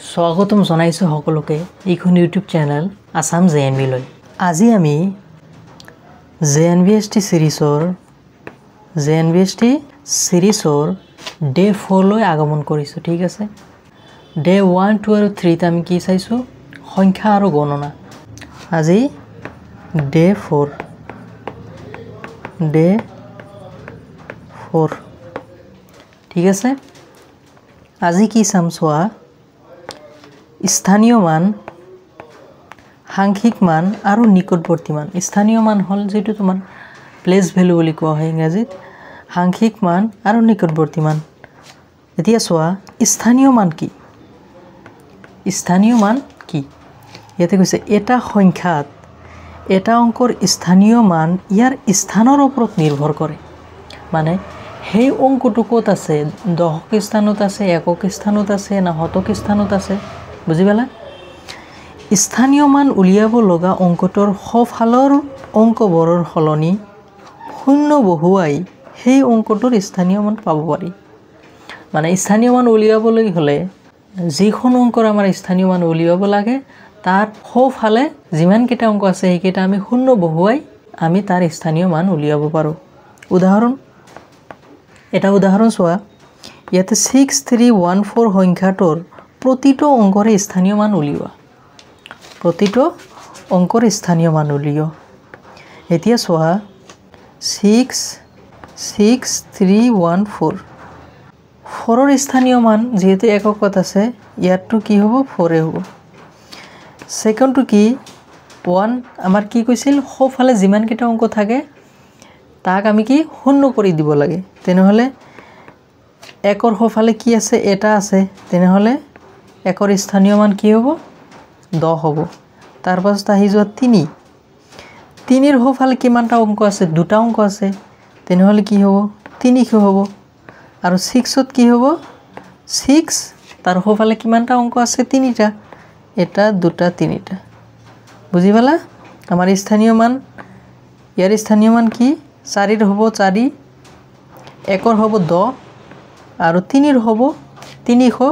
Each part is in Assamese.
স্বাগতম জনাইছো সকলোকে এইখন ইউটিউব চেনেল আসাম জেএনভি লৈ। আজি আমি জেএনভিএসটি সিৰিজৰ ডে 4 লৈ আগমন কৰিছো। ঠিক আছে, ডে 1, 2 আৰু 3 ত আমি কি চাইছো? সংখ্যা আৰু গণনা। আজি ডে 4 ঠিক আছে। আজি কি চাম চোৱা, স্থানীয় মান, সাংখ্যিক মান আৰু নিকটৱৰ্তী মান। স্থানীয় মান হ'ল যেটো তোমাৰ প্লেস ভ্যালু বুলি কোৱা হয় ইংৰাজীত, সাংখ্যিক মান আৰু নিকটৱৰ্তী মান। এতিয়া চোৱা স্থানীয় মান কি? স্থানীয় মান কি? ইয়াতে কৈছে এটা সংখ্যাত এটা অংকৰ স্থানীয় মান ইয়াৰ স্থানৰ ওপৰত নিৰ্ভৰ কৰে। মানে সেই অংকটো ক'ত আছে, দশক স্থানত আছে, একক স্থানত আছে না শতক স্থানত আছে, বুজি পালা? স্থানীয় মান উলিয়াব লগা অংকটোৰ সোঁফালৰ অংকবোৰৰ সলনি শূন্য বহুৱাই সেই অংকটোৰ স্থানীয় মান পাব পাৰি। মানে স্থানীয় মান উলিয়াবলৈ হ'লে যিখন অংকৰ আমাৰ স্থানীয় মান উলিয়াব লাগে তাৰ সোঁফালে যিমান কেইটা অংক আছে সেইকেইটা আমি শূন্য বহুৱাই আমি তাৰ স্থানীয় মান উলিয়াব পাৰোঁ। এটা উদাহৰণ চোৱা, ইয়াতে 6314 সংখ্যাটোৰ প্ৰতিটো অংকৰে স্থানীয় মান উলিওৱা। প্ৰতিটো অংকৰ স্থানীয় মান উলিওৱা। এতিয়া চোৱা 66314 4ৰ স্থানীয় মান যেহেতু এককত আছে, ইয়াৰটো কি হ'ব? 4 হ'ব। সেকেন্ডটো কি? 1 আমাৰ কি কৈছিল? সোঁফালে যিমান কেইটা অংক থাকে তাক আমি কি শূন্য কৰি দিব লাগে। তেনেহলে একৰ সোঁফালে কি আছে? এটা আছে। তেনেহলে একৰ স্থানীয় মান কি হ'ব? 10 হ'ব। তাৰ পাছত আহি যোৱা 3। 3ৰ সোঁফালে কিমানটা অংক আছে? দুটা অংক আছে। তেনেহলে কি হ'ব? 300 হ'ব। আৰু 6ত কি হ'ব? 6 তাৰ সোঁফালে কিমানটা অংক আছে? 3টা। এটা, দুটা, 3টা। বুজি পালা? আমাৰ স্থানীয় মান, ইয়াৰ স্থানীয় মান কি? 4ৰ হ'ব 4, একৰ হ'ব 10 আৰু 3ৰ হ'ব 300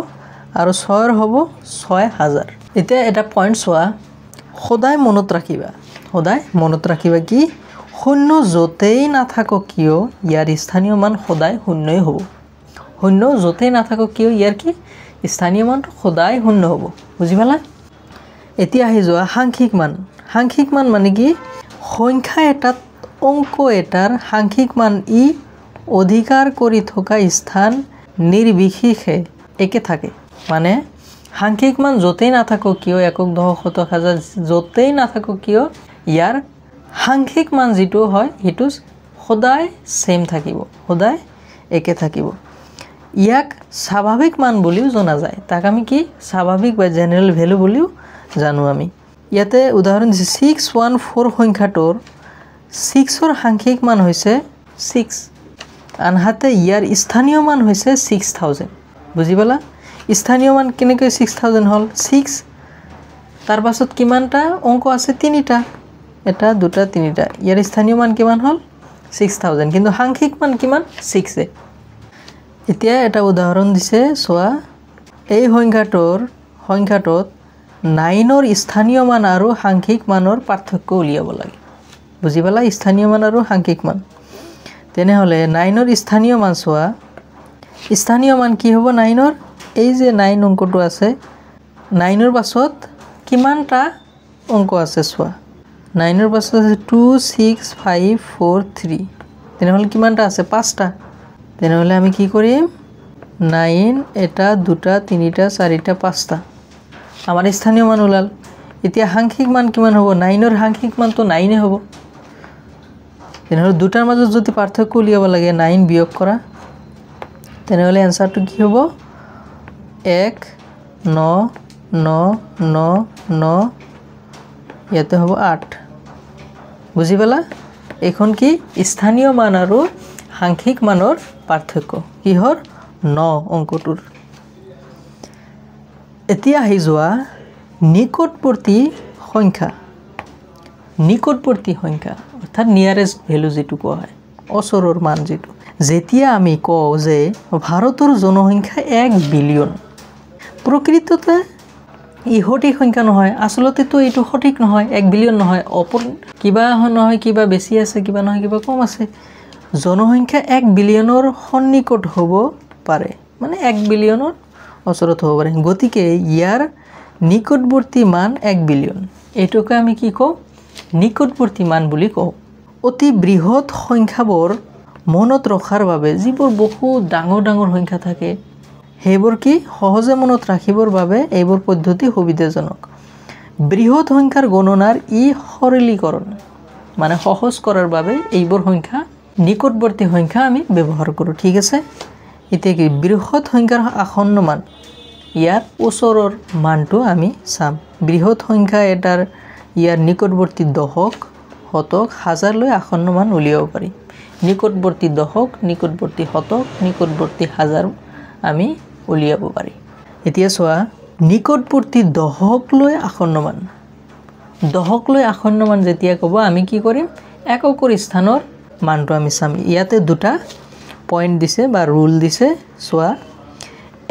আৰু 6ৰ হ'ব 6000। এতিয়া এটা পইণ্ট চোৱা, সদায় মনত ৰাখিবা কি শূন্য যতেই নাথাকক কিয় ইয়াৰ স্থানীয় মান সদায় শূন্যই হ'ব। শূন্য যতেই নাথাকক কিয় ইয়াৰ কি স্থানীয় মান সদায় শূন্য হ'ব। বুজি পালা? এতিয়া আহি যোৱা সাংখ্যিক মান। সাংখ্যিক মান মানে কি? সংখ্যা এটাত অংক এটাৰ সাংখ্যিক মান ই অধিকাৰ কৰি থকা স্থান নিৰ্বিশেষে একে থাকে। মানে সাংখ্যিক মান যতেই নাথাকক কিয়, একক, দশক, শতক, হাজাৰ যতেই নাথাকক কিয় ইয়াৰ সাংখ্যিক মান যেটো হয় সেইটো সদায় সেম থাকিব, সদায় একে থাকিব। ইয়াক স্বাভাৱিক মান বুলিও জনা যায়। তাক আমি কি স্বাভাৱিক বা জেনাৰেল ভ্যালু বুলিও জানো আমি। ইয়াতে উদাহৰণ দিছে 614 সংখ্যাটোৰ 6ৰ সাংখ্যিক মান হৈছে 6, আনহাতে ইয়াৰ স্থানীয় মান হৈছে 6000। বুজি পালা? স্থানীয় মান কেনেকৈ 6000 হ'ল? 6 তাৰ পাছত কিমানটা অংক আছে? 3টা। এটা, দুটা, 3টা। ইয়াৰ স্থানীয় মান কিমান হ'ল? 6000, কিন্তু সাংখ্যিক মান কিমান? 6। এতিয়া এটা উদাহৰণ দিছে চোৱা, এই সংখ্যাটোত 9ৰ স্থানীয় মান আৰু সাংখ্যিক মানৰ পাৰ্থক্য উলিয়াব লাগে। বুজি পালা? স্থানীয় মান আৰু সাংখ্যিক মান। তেনেহলে 9ৰ স্থানীয় মান চোৱা, স্থানীয় মান কি হ'ব 9ৰ? এই যে 9 অংকটো আছে, 9ৰ পাছত কিমানটা অংক আছে চোৱা, 9ৰ পাছত আছে 2 6 5 4 3। তেনেহলে কিমানটা আছে? 5টা। তেনেহলে আমি কি কৰিম? 9 এটা, দুটা, 3টা, 4টা, 5টা। আমাৰ স্থানীয় মান ওলাল। এতিয়া সাংখ্যিক মান কিমান হ'ব? 9ৰ সাংখ্যিক মান তো 9 হ'ব। তেনেহলে দুটাৰ মাজত যদি পাৰ্থক্য উলিয়াব লাগে 9 বিয়োগ কৰা, তেনেহলে এনসাৰটো কি হ'ব? 1 9 9 9 9, ইয়াতে হ'ব 8। বুজি পালা? এইখন কি স্থানীয় মান আৰু সাংখ্যিক মানৰ পাৰ্থক্য কিহৰ? 9 অংকটোৰ। এতিয়া আহি যোৱা নিকটৱৰ্তী সংখ্যা। নিকটৱৰ্তী সংখ্যা অৰ্থাৎ নিয়াৰেষ্ট ভ্যালু যেটো কোৱা হয়, ওচৰৰ মান যেটো। যেতিয়া আমি কওঁ যে ভাৰতৰ জনসংখ্যা 1 বিলিয়ন, প্ৰকৃততে ই সঠিক সংখ্যা নহয় আসলতেতো এইটো সঠিক নহয় 1 বিলিয়ন নহয় অপৰ কিবা নহয় কিবা বেছি আছে কিবা নহয় কিবা কম আছে জনসংখ্যা 1 বিলিয়নৰ সন্নিকট হ'ব পাৰে মানে 1 বিলিয়নৰ ওচৰত হ'ব পাৰে গতিকে ইয়াৰ নিকটৱৰ্তী মান 1 বিলিয়ন এইটোকে আমি কি কওঁ নিকটৱৰ্তী মান বুলি কওঁ অতি বৃহৎ সংখ্যাবোৰ মনত ৰখাৰ বাবে যিবোৰ বহু ডাঙৰ ডাঙৰ সংখ্যা থাকে হেবোৰ কি সহজে মনত ৰাখিবৰ বাবে এইবোৰ পদ্ধতি সুবিধাজনক বৃহৎ সংখ্যাৰ গণনাৰ ই সৰলীকৰণ মানে সহজ কৰাৰ বাবে এইবোৰ সংখ্যা নিকটৱৰ্তী সংখ্যা আমি ব্যৱহাৰ কৰো ঠিক আছে এতিয়া কি বৃহৎ সংখ্যাৰ আসন্ন মান ইয়াৰ ওচৰৰ মানটো আমি চাম বৃহৎ সংখ্যা এটাৰ ইয়াৰ নিকটৱৰ্তী দশক শতক হাজাৰ লৈ আসন্ন মান উলিয়াব পাৰি নিকটৱৰ্তী দশক নিকটৱৰ্তী শতক নিকটৱৰ্তী হাজাৰ আমি উলিয়াব পাৰি এতিয়া চোৱা নিকটৱৰ্তী দশক লৈ আসন্ন মান যেতিয়া ক'ব আমি কি কৰিম এককৰ স্থানৰ মানটো আমি চাম ইয়াতে দুটা পয়েন্ট দিছে বা ৰুল দিছে চোৱা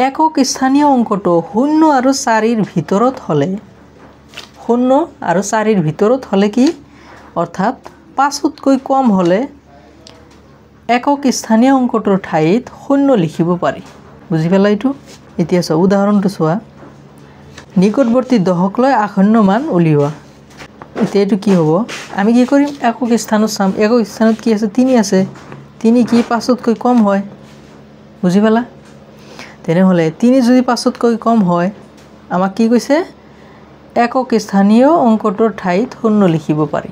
একক স্থানীয় অংকটো 0 আৰু 4 ৰ ভিতৰত হলে 0 আৰু 4 ৰ ভিতৰত হলে কি অৰ্থাৎ 5তকৈ কম হলে একক স্থানীয় অংকটোৰ ঠাইত 0 লিখিব পাৰি বুজি পালা এইটো এতিয়া চোৱা উদাহৰণটো চোৱা নিকটৱৰ্তী দশক লৈ আসন্ন মান উলিওৱা এতিয়া এইটো কি হ'ব আমি কি কৰিম একক স্থানত চাম একক স্থানত কি আছে 3 আছে 3 কি 5তকৈ কম হয় বুজি পালা তেনেহলে 3 যদি 5তকৈ কম হয় আমাক কি কৈছে একক স্থানীয় অংকটোৰ ঠাইত 0 লিখিব পাৰি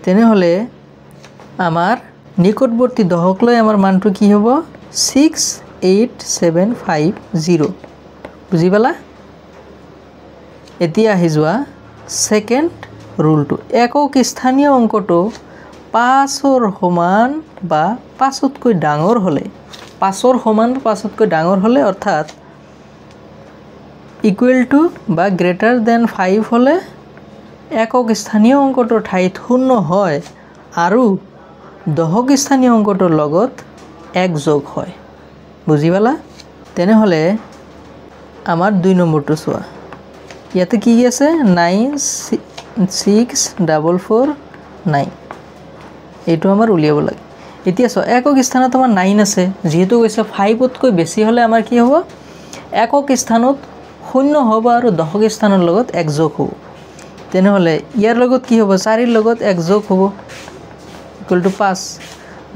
তেনেহলে আমাৰ নিকটৱৰ্তী দশক লৈ আমাৰ মানটো কি হ'ব 68750 বুজি পালা এতিয়া আহি যোৱা সেকেন্ড ৰুলটো একক স্থানীয় অংকটো 5ৰ সমান বা 5তকৈ ডাঙৰ হলে 5ৰ সমান বা 5তকৈ ডাঙৰ হলে অৰ্থাৎ ইকুৱেল টু বা গ্ৰেটাৰ দেন 5 হলে একক স্থানীয় অংকটোৰ ঠাইত 0 হয় আৰু দশক স্থানীয় অংকটোৰ লগত 1 যোগ হয় বুজি পালা তেনেহলে আমাৰ 2 নম্বৰটো চোৱা ইয়াতে কি আছে 96449 এইটো আমাৰ উলিয়াব লাগে এতিয়া চোৱা একক স্থানত আমাৰ 9 আছে যেহেতু কৈছে 5তকৈ বেছি হলে আমাৰ কি হ'ব একক স্থানত 0 হ'ব আৰু দশক স্থানৰ লগত 1 যোগ হ'ব তেনেহলে ইয়াৰ লগত কি হ'ব 4 ৰ লগত 1 যোগ হ'ব ইকুৱেল টু 5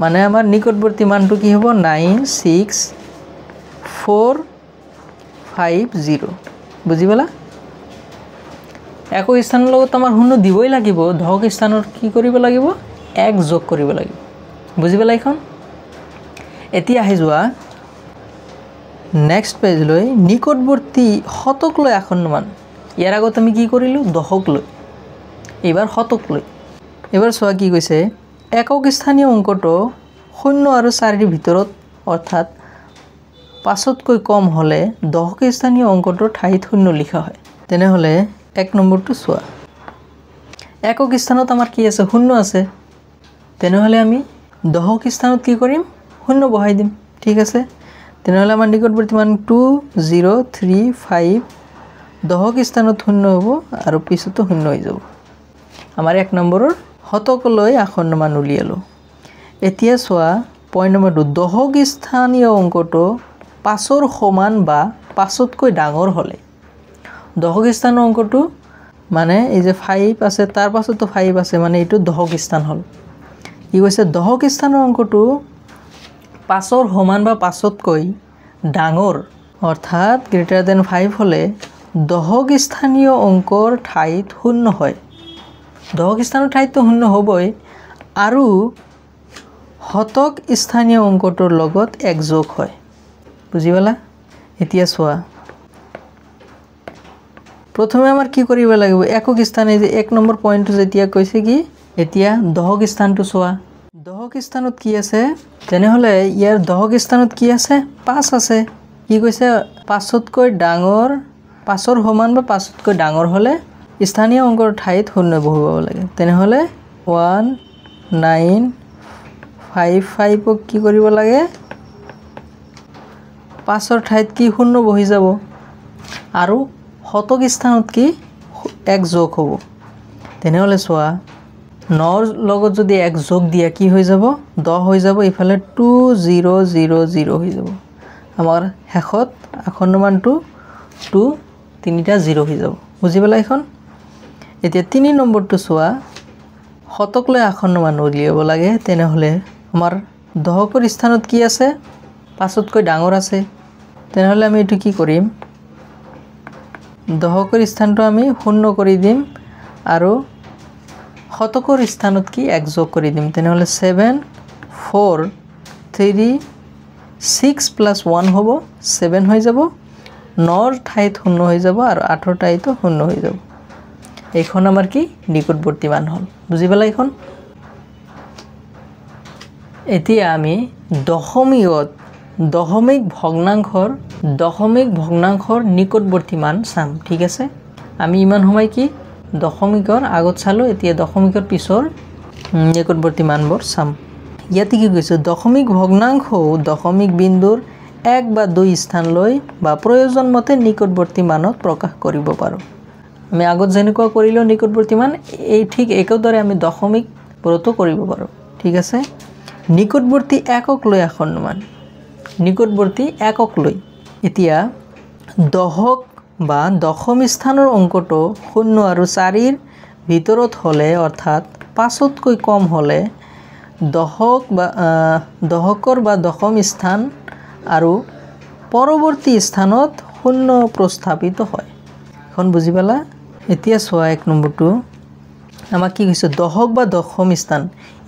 মানে আমাৰ নিকটৱৰ্তী মানটো কি হ'ব 96450 বুজি পালা একক স্থানৰ লগত আমাৰ 0 দিবই লাগিব দশক স্থানৰ কি কৰিব লাগিব 1 যোগ কৰিব লাগিব বুজি পালা এখন এতিয়া আহি যোৱা নেক্সট পেজ লৈ নিকটৱৰ্তী শতক লৈ আসন্ন মান ইয়াৰ আগত আমি কি কৰিলো দশক লৈ এবাৰ শতক লৈ এবাৰ চোৱা কি কৈছে একক স্থানীয় অংকটো 0 আৰু 4 ৰ ভিতৰত অৰ্থাৎ 5তকৈ কম হলে দশক স্থানীয় অংকটোৰ ঠাইত 0 লিখা হয় তেনেহলে 1 নম্বৰটো চোৱা একক স্থানত আমাৰ কি আছে 0 আছে তেনেহলে আমি দশক স্থানত কি কৰিম 0 বহাই দিম ঠিক আছে তেনেহলে আমাৰ নিকটৱৰ্তী মান 2035 দশক স্থানত 0 হ'ব আৰু পিছতো 0 হৈ যাব আমাৰ 1 নম্বৰৰ শতক লৈ আসন্ন মান উলিয়ালো এতিয়া চোৱা পইণ্ট নম্বৰ 2 দশক স্থানীয় অংকটো 5ৰ সমান বা 5তকৈ ডাঙৰ হলে দশক স্থানৰ অংকটো মানে এই যে 5 আছে তাৰ পাছতো 5 আছে মানে এইটো দশক স্থান হল কি কৈছে দশক স্থানৰ অংকটো 5ৰ সমান বা 5তকৈ ডাঙৰ অৰ্থাৎ গ্ৰেটাৰ দেন 5 হলে দশক স্থানীয় অংকৰ ঠাইত 0 হয় দশক স্থানৰ ঠাইত 0 হ'বই আৰু শতক স্থানীয় অংকটোৰ লগত 1 যোগ হয় বুজি পালা এতিয়া চোৱা প্ৰথমে আমাৰ কি কৰিব লাগিব একক স্থানে যে 1 নম্বৰ পইণ্টটো যেতিয়া কৈছে কি এতিয়া দশক স্থানটো চোৱা দশক স্থানত কি আছে তেনেহলে ইয়াৰ দশক স্থানত কি আছে 5 আছে কি কৈছে 5তকৈ ডাঙৰ 5ৰ সমান বা 5তকৈ ডাঙৰ হলে স্থানীয় অংকৰ ঠাইত 0 বহাব লাগে তেনেহলে 1955 কি কৰিব লাগে 5ৰ ঠাইত কি 0 বহি যাব আৰু শতক স্থানত কি 1 যোগ হ'ব তেনেহলে চোৱা 9 লগত যদি 1 যোগ দিয়া কি হৈ যাব 10 হৈ যাব ইফালে 2000 হৈ যাব আমাৰ শেষত আখৰ মানটো 2 তিনিটা 0 হৈ যাব বুজি পালা এখন এতিয়া 3 নম্বৰটো চোৱা শতক লৈ আখৰ মান উলিয়াব লাগে তেনেহলে আমাৰ দহকৰ স্থানত কি আছে 5তকৈ ডাঙৰ আছে তেনেহলে আমি এটো কি কৰিম দহকৰ স্থানটো আমি 0 কৰি দিম আৰু শতকৰ স্থানত কি 1 যোগ কৰি দিম তেনেহলে 7 4 3 6 + 1 হ'ব 7 হৈ যাব 9 ঠাইত 0 হৈ যাব আৰু 8 ঠাইতো 0 হৈ যাব এইখন আমাৰ কি নিকটৱৰ্তী মান হল বুজি পালা এইখন এতিয়া আমি দশমিক ভগ্নাংশৰ নিকটৱৰ্তী মান চাম ঠিক আছে আমি ইমান সময় কি দশমিকৰ আগত চালো এতিয়া দশমিকৰ পিছৰ নিকটৱৰ্তী মানবোৰ চাম ইয়াতে কি কৈছে দশমিক ভগ্নাংশ দশমিক বিন্দুৰ 1 বা 2 স্থান লৈ বা প্ৰয়োজন মতে নিকটৱৰ্তী মানত প্ৰকাশ কৰিব পাৰো আমি আগত যেনেকুৱা কৰিলো নিকটৱৰ্তী মান এই ঠিক একদৰে আমি দশমিক বোৰতো কৰিব পাৰো ঠিক আছে নিকটৱৰ্তী একক লৈ আখৰ মান নিকটৱৰ্তী একক লৈ এতিয়া দহক বা দশম স্থানৰ অংকটো 0 আৰু 4 ৰ ভিতৰত হলে অৰ্থাৎ 5তকৈ কম হলে দহকৰ বা দশম স্থান আৰু পৰৱৰ্তী স্থানত 0 প্ৰস্থাপিত হয় এখন বুজি পালা এতিয়া চোৱা 1 নম্বৰটো আমাক কি কৈছে দহক বা দশম স্থান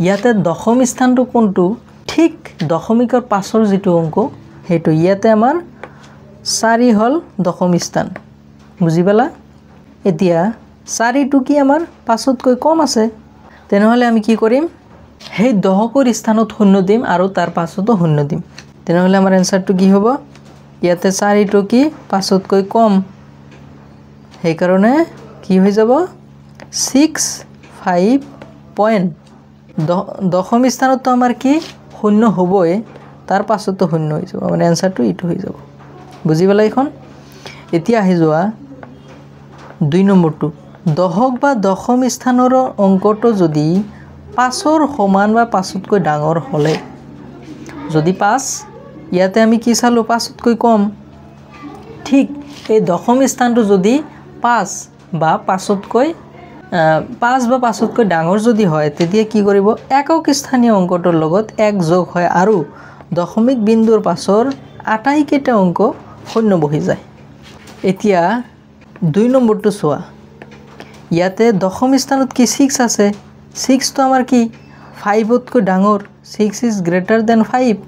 ইয়াতে দশম স্থানটো কোনটো ঠিক দশমিকৰ পাছৰ যেটো অংক হেতু ইয়াতে আমাৰ 4 হল দশম স্থান বুজি পালা এতিয়া 4 টো কি আমাৰ 5তকৈ কম আছে তেনেহলে আমি কি কৰিম সেই দহকৰ স্থানত 0 দিম আৰু তাৰ পাছতো 0 দিম তেনেহলে আমাৰ এনসারটো কি হ'ব ইয়াতে 4 টো কি 5তকৈ কম সেই কাৰণে কি হৈ যাব 6 5 পয়েন্ট দশম স্থানত আমাৰ কি 0 হ'বই তাৰ পাছতো 0 হৈ যাব মানে এনসাৰটো ইটো হৈ যাব বুজি পালা এখন এতিয়া আহি যোৱা 2 নম্বৰটো দহক বা দশম স্থানৰ অংকটো যদি 5ৰ সমান বা 5তকৈ ডাঙৰ হলে যদি 5 ইয়াতে আমি কি চালো 5তকৈ কম ঠিক এই দশম স্থানটো যদি 5 বা 5তকৈ 5 বা 5তকৈ ডাঙৰ যদি হয় তেতিয়া কি কৰিব একক স্থানীয় অংকটোৰ লগত 1 যোগ হয় আৰু দশমিক বিন্দুৰ পাছৰ আটাইকেইটা অংক 0 বহি যায় এতিয়া 2 নম্বৰটো চোৱা ইয়াতে দশম স্থানত কি 6 আছে 6 তো আমাৰ কি 5তকৈ ডাঙৰ 6 is greater than 5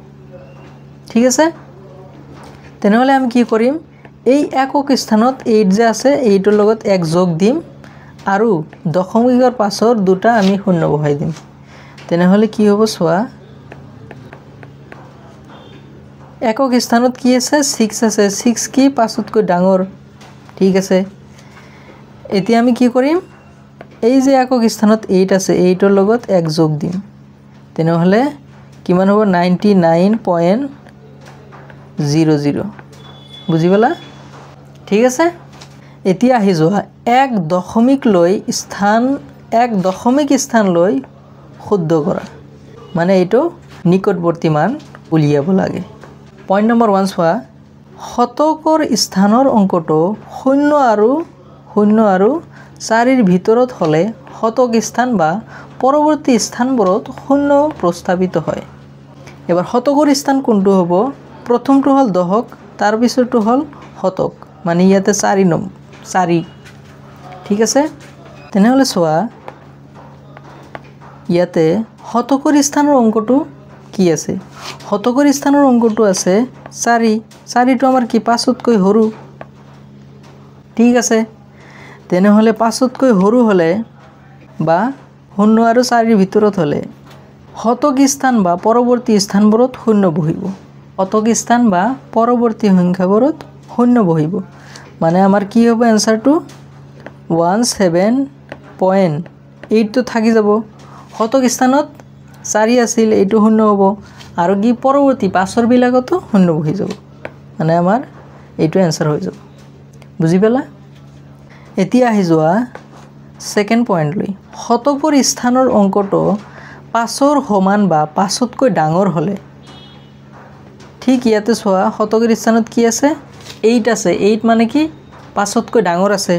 ঠিক আছে তেনেহলে আমি কি কৰিম এই একক স্থানত 8 যে আছে এইটোৰ লগত 1 যোগ দিম আৰু দশমিকৰ পাছৰ দুটা আমি 0 বহাই দিম তেনেহলে কি হ'ব চোৱা একক স্থানত কি আছে 6 আছে 6 কি 5তকৈ ডাঙৰ ঠিক আছে এতিয়া আমি কি কৰিম এই যে একক স্থানত 8 আছে 8ৰ লগত 1 যোগ দিম তেনেহলে কিমান হ'ব 99.00 বুজি পালা ঠিক আছে এতিয়া আহি যোৱা এক দশমিক স্থান লৈ শুদ্ধ কৰা মানে এটো নিকটৱৰ্তী মান উলিয়াব লাগে পয়েন্ট নম্বৰ 1 চোৱা শতকৰ স্থানৰ অংকটো 0 আৰু 4 ৰ ভিতৰত হলে শতক স্থান বা পৰৱৰ্তী স্থানবোৰত 0 প্ৰস্থাপিত হয় এবাৰ শতকৰ স্থান কোনটো হ'ব প্ৰথমটো হল দহক তাৰ পিছৰটো হল শতক মানে ইয়াতে 4 ঠিক আছে তেনেহলে চোৱা ইয়াতে শতকৰ স্থানৰ অংকটো কি আছে শতকৰ স্থানৰ অংকটো আছে 4 টো আমাৰ কি 5তকৈ সৰু ঠিক আছে তেনেহলে 5তকৈ সৰু হলে বা 0 আৰু 4 ৰ ভিতৰত হলে শতক স্থান বা পৰৱৰ্তী স্থানবোৰত 0 বহিব শতক স্থান বা পৰৱৰ্তী সংখ্যাবোৰত 0 বহিব মানে আমাৰ কি হ'ব এনসারটো 17.8 তো থাকি যাব শতক স্থানত 4 আছিল এইটো 0 হ'ব আৰু কি পৰৱৰ্তী পাছৰ বিলাকতো 0 বহি যাব মানে আমাৰ এইটো এনসাৰ হৈ যাব বুজি পালা এতিয়া আহি যোৱা সেকেন্ড পয়েন্ট লৈ শতকৰ স্থানৰ অংকটো 5ৰ সমান বা 5তকৈ ডাঙৰ হলে ঠিক ইয়াতে চোৱা শতকৰ স্থানত কি আছে 8 আছে 8 মানে কি 5তকৈ ডাঙৰ আছে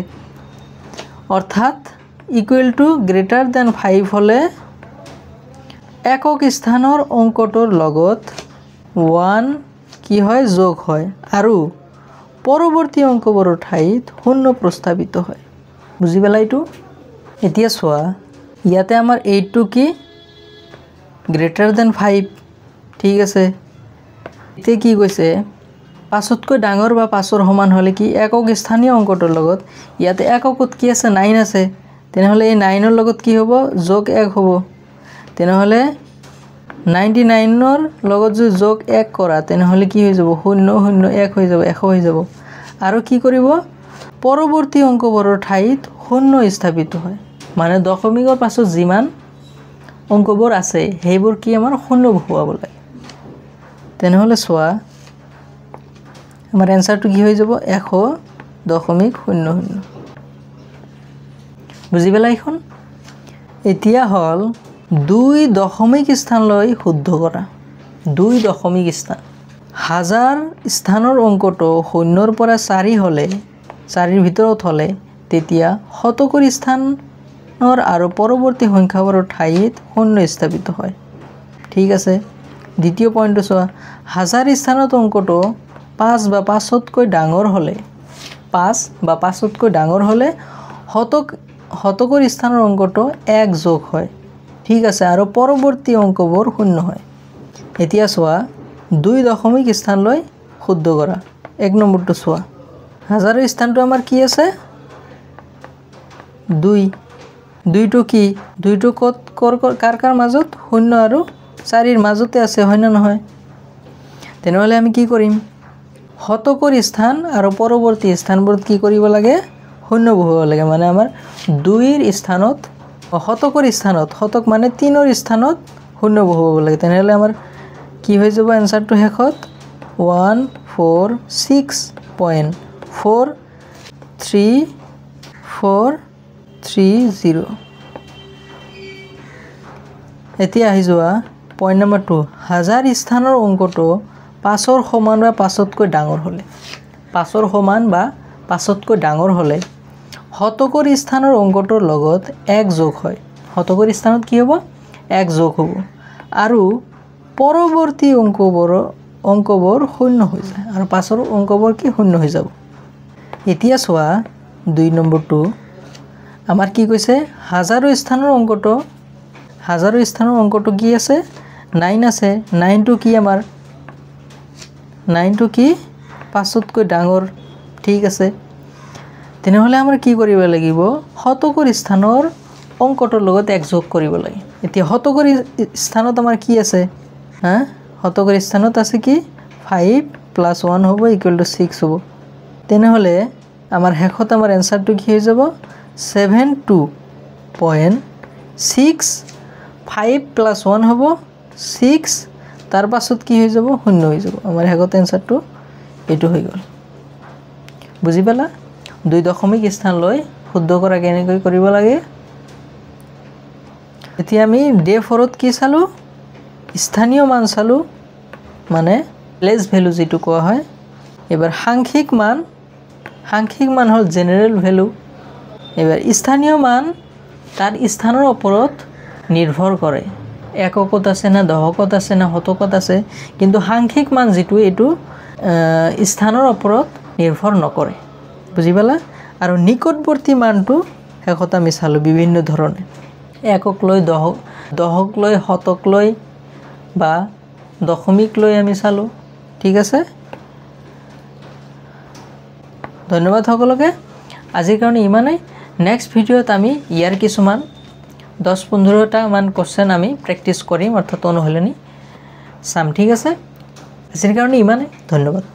অৰ্থাৎ ইকুৱেল টু গ্ৰেটাৰ দেন 5 হলে একক স্থানৰ অংকটোৰ লগত 1 কি হয় যোগ হয় আৰু পৰৱৰ্তী অংকবোৰৰ ঠাইত শূন্য প্ৰস্তাৱিত হয় বুজি পালা এইটো এতিয়া চোৱা ইয়াতে আমাৰ 8 টো কি গ্ৰেটাৰ দেন 5 ঠিক আছে এতিয়া কি কৈছে 5তকৈ ডাঙৰ বা 5ৰ সমান হলে কি একক স্থানীয় অংকটোৰ লগত ইয়াতে এককত কি আছে 9 আছে তেনেহলে এই 9ৰ লগত কি হ'ব যোগ 1 হ'ব তেনেহলে 99ৰ লগত যদি যোগ 1 কৰা তেনেহলে কি হৈ যাব 0 0 1 হৈ যাব 100 হৈ যাব আৰু কি কৰিব পৰৱৰ্তী অংকবোৰৰ ঠাইত শূন্য স্থাপিত হয় মানে দশমিকৰ পাছত যিমান অংকবোৰ আছে হেইবোৰ কি আমাৰ শূন্য বহুৱাব লাগে তেনেহলে চোৱা আমাৰ এনসাৰটো কি হৈ যাব 100.00 বুজি পালা এখন এতিয়া হল 2 দশমিক স্থানলৈ শুদ্ধ কৰা 2 দশমিক স্থান হাজাৰ স্থানৰ অংকটো 0ৰ পৰা 4 হলে 4ৰ ভিতৰত হলে তেতিয়া শতকৰ স্থানৰ আৰু পৰৱৰ্তী সংখ্যাবোৰৰ ঠাইত শূন্য স্থাপিত হয় ঠিক আছে দ্বিতীয় পয়েন্টটো চোৱা হাজাৰ স্থানত অংকটো 5 বা 5তকৈ ডাঙৰ হলে 5 বা 5তকৈ ডাঙৰ হলে শতকৰ স্থানৰ অংকটো 1 যোগ হয় ঠিক আছে আৰু পৰৱৰ্তী অংকবোৰ শূন্য হয় এতিয়া চোৱা 2 দশমিক স্থানলৈ শুদ্ধ কৰা 1 নম্বৰটো চোৱা হাজাৰৰ স্থানটো আমাৰ কি আছে 2 টো কি 2 টো কাৰ মাজত 0 আৰু 4ৰ মাজতে আছে হয় না নহয় তেনেহলে আমি কি কৰিম শতকৰ স্থান আৰু পৰৱৰ্তী স্থানবোৰত কি কৰিব লাগে শূন্য বহুৱাব লাগে মানে আমাৰ 2ৰ স্থানত শতকৰ স্থানত শতক মানে 3ৰ স্থানত শূন্য বহুৱাব লাগে তেনেহলে আমাৰ কি হৈ যাব এনসাৰটো শেষত 146.433430 এতিয়া আহি যোৱা পয়েন্ট নম্বৰ 2 হাজাৰ স্থানৰ অংকটো 5ৰ সমান বা 5তকৈ ডাঙৰ হলে 5ৰ সমান বা 5তকৈ ডাঙৰ হলে শতকৰ স্থানৰ অংকটোৰ লগত 1 যোগ হয় শতকৰ স্থানত কি হ'ব 1 যোগ হ'ব আৰু পৰৱৰ্তী অংকবোৰ শূন্য হৈ যায় আৰু 5ৰ অংকবোৰ কি শূন্য হৈ যাব এতিয়া চোৱা 2 নম্বৰটো আমাৰ কি কৈছে হাজাৰৰ স্থানৰ অংকটো কি আছে 9 আছে 9 টো কি আমাৰ 9 টো কি 5তকৈ ডাঙৰ ঠিক আছে তেনেহলে আমাৰ কি কৰিব লাগিব শতকৰ স্থানৰ অংকটোৰ লগত 1 যোগ কৰিব লাগে এতিয়া শতকৰ স্থানত আমাৰ কি আছে শতকৰ স্থানত আছে কি 5 + 1 হ'ব = 6 হ'ব তেনেহলে আমাৰ শেষত আমাৰ এনসাৰটো কি হৈ যাব 72.6 5 + 1 হ'ব 6 তাৰ পাছত কি হৈ যাব 0 হৈ যাব আমাৰ শেষত এনসাৰটো এটো হৈ গল বুজি পালা 2 দশমিক স্থানলৈ শুদ্ধ কৰা কেনেকৈ কৰিব লাগে এতিয়া আমি ডে 4ত কি চালো স্থানীয় মান চালো মানে প্লেস ভ্যালু যেটো কোৱা হয় এবাৰ সাংখ্যিক মান হল জেনাৰেল ভ্যালু এবাৰ স্থানীয় মান তাৰ স্থানৰ ওপৰত নিৰ্ভৰ কৰে এককত আছে না দশকত আছে না শতকত আছে কিন্তু সাংখ্যিক মান যেটো এটো স্থানৰ ওপৰত নিৰ্ভৰ নকৰে বুজি পালা আৰু নিকটৱৰ্তী মানটো শেষত আমি চালো বিভিন্ন ধৰণে একক লৈ দশক লৈ শতক লৈ বা দশমিক লৈ আমি চালো ঠিক আছে ধন্যবাদ সকলোকে আজিৰ কাৰণে ইমানেই নেক্সট ভিডিঅ'ত আমি ইয়াৰ কিছুমান 10-15টা মান কোশ্চেন আমি প্ৰেক্টিস কৰিম অৰ্থাৎ অনুশীলনী চাম ঠিক আছে আজিৰ কাৰণে ইমানেই ধন্যবাদ